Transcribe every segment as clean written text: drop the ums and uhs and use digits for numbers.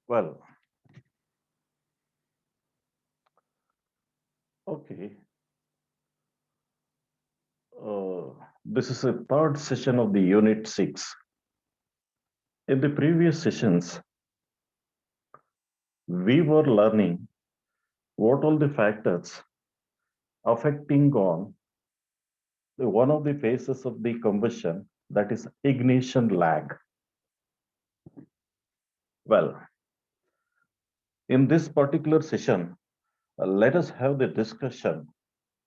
Well, okay. This is a third session of the Unit 6. In the previous sessions, we were learning what all the factors affecting on one of the phases of the combustion, that is ignition lag. Well, in this particular session, let us have the discussion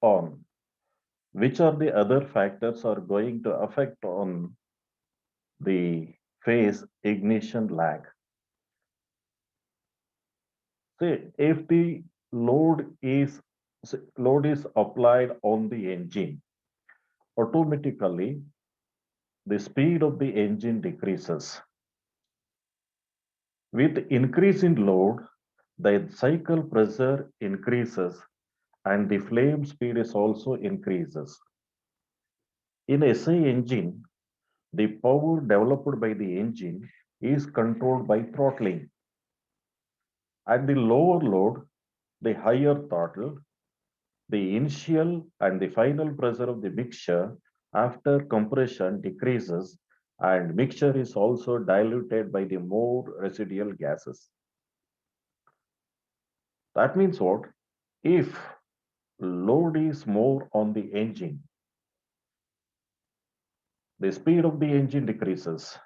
on which are the other factors are going to affect on the phase ignition lag. Say if the load is applied on the engine, automatically the speed of the engine decreases. With increase in load, the cycle pressure increases and the flame speed is also increases. In SI engine, the power developed by the engine is controlled by throttling. At the lower load, the higher throttle, the initial and the final pressure of the mixture after compression decreases and mixture is also diluted by the more residual gases. That means what? If load is more on the engine, the speed of the engine decreases.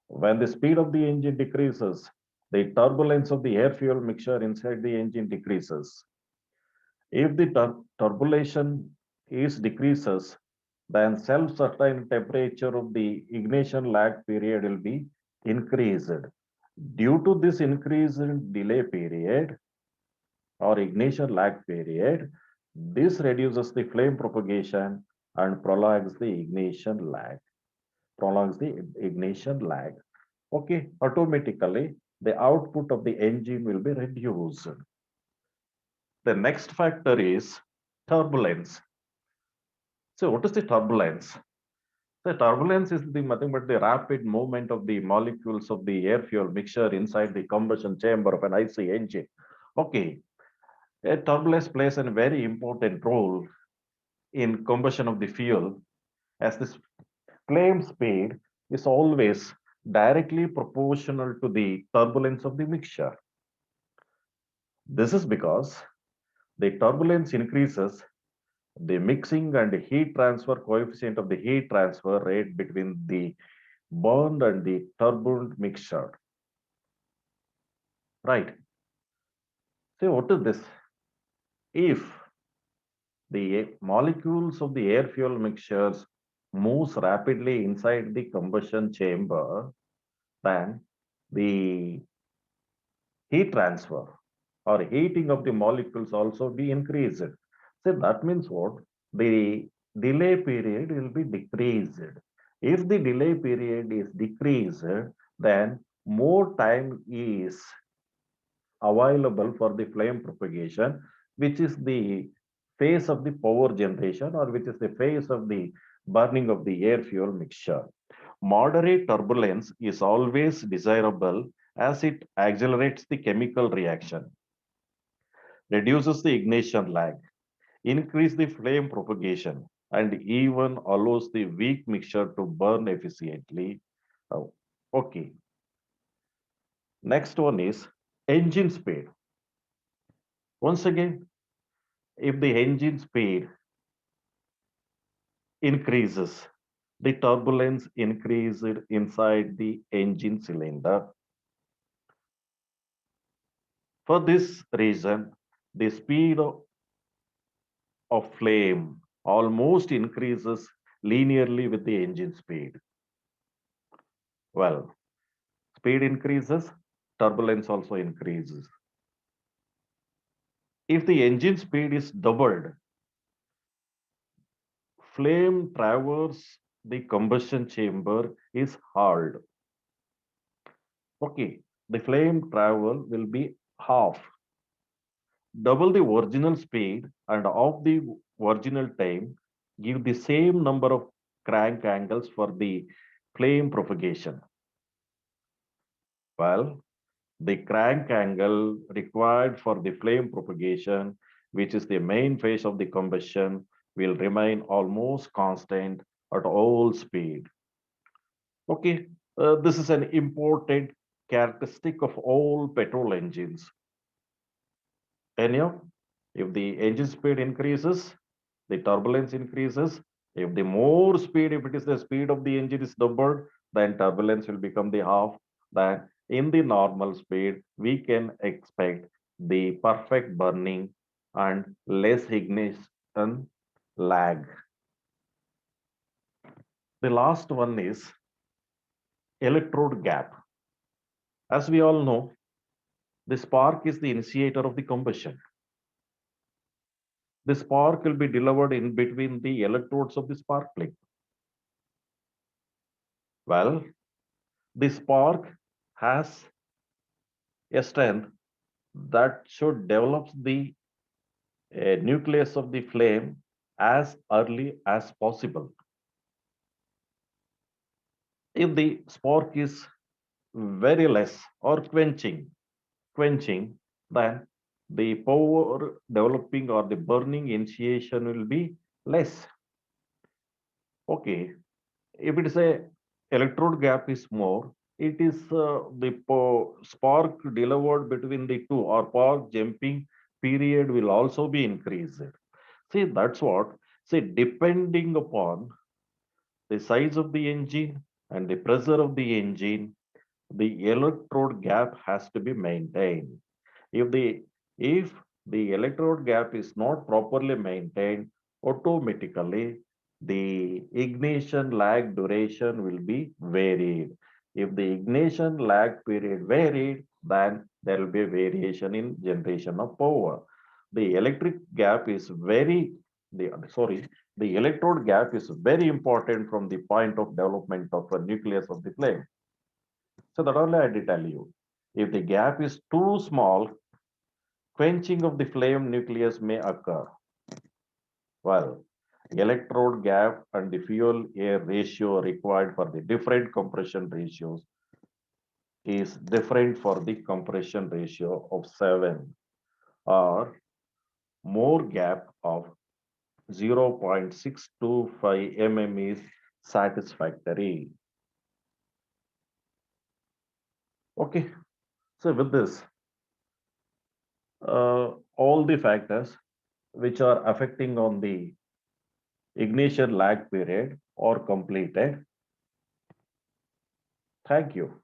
When the speed of the engine decreases, the turbulence of the air fuel mixture inside the engine decreases. If the turbulation is decreases, then self-certain temperature of the ignition lag period will be increased. Due to this increase in delay period or ignition lag period, this reduces the flame propagation and prolongs the ignition lag. Okay, automatically the output of the engine will be reduced. The next factor is turbulence. So what is the turbulence? The turbulence is the nothing but the rapid movement of the molecules of the air fuel mixture inside the combustion chamber of an IC engine. Okay, a turbulence plays a very important role in combustion of the fuel as this flame speed is always directly proportional to the turbulence of the mixture. This is because the turbulence increases the mixing and heat transfer coefficient of the heat transfer rate between the burned and the turbulent mixture. Right. So what is this? If the molecules of the air fuel mixtures moves rapidly inside the combustion chamber, then the heat transfer or heating of the molecules also be increased. So that means what? The delay period will be decreased. If the delay period is decreased, then more time is available for the flame propagation, which is the phase of the power generation or which is the phase of the burning of the air fuel mixture. Moderate turbulence is always desirable as it accelerates the chemical reaction, reduces the ignition lag, increase the flame propagation, and even allows the weak mixture to burn efficiently. Oh, okay. Next one is engine speed. Once again, if the engine speed increases, the turbulence increased inside the engine cylinder. For this reason, the speed of flame almost increases linearly with the engine speed. Well, speed increases, turbulence also increases. If the engine speed is doubled, flame traverse the combustion chamber is hard. Okay, the flame travel will be half, double the original speed and half the original time, give the same number of crank angles for the flame propagation. Well, The crank angle required for the flame propagation, which is the main phase of the combustion, will remain almost constant at all speed. Okay, this is an important characteristic of all petrol engines. Anyhow, if the engine speed increases, the turbulence increases. If the more speed, if it is the speed of the engine is doubled, then turbulence will become the half. Then in the normal speed, we can expect the perfect burning and less ignition lag. The last one is electrode gap. As we all know, the spark is the initiator of the combustion. The spark will be delivered in between the electrodes of the spark plug. Well, the spark has a strength that should develop the nucleus of the flame as early as possible. If the spark is very less or quenching, then the power developing or the burning initiation will be less. Okay, if it is a electrode gap is more, it is the spark delivered between the two or spark jumping period will also be increased. See, that's what, see, depending upon the size of the engine and the pressure of the engine, the electrode gap has to be maintained. If the electrode gap is not properly maintained, automatically the ignition lag duration will be varied. If the ignition lag period varied, then there will be a variation in generation of power. The electric gap is the electrode gap is very important from the point of development of a nucleus of the flame. So that only I did tell you. If the gap is too small, quenching of the flame nucleus may occur. Well, electrode gap and the fuel air ratio required for the different compression ratios is different for the compression ratio of 7 or more gap of 0.625 mm is satisfactory. Okay, so with this, all the factors which are affecting on the ignition lag period are completed. Thank you.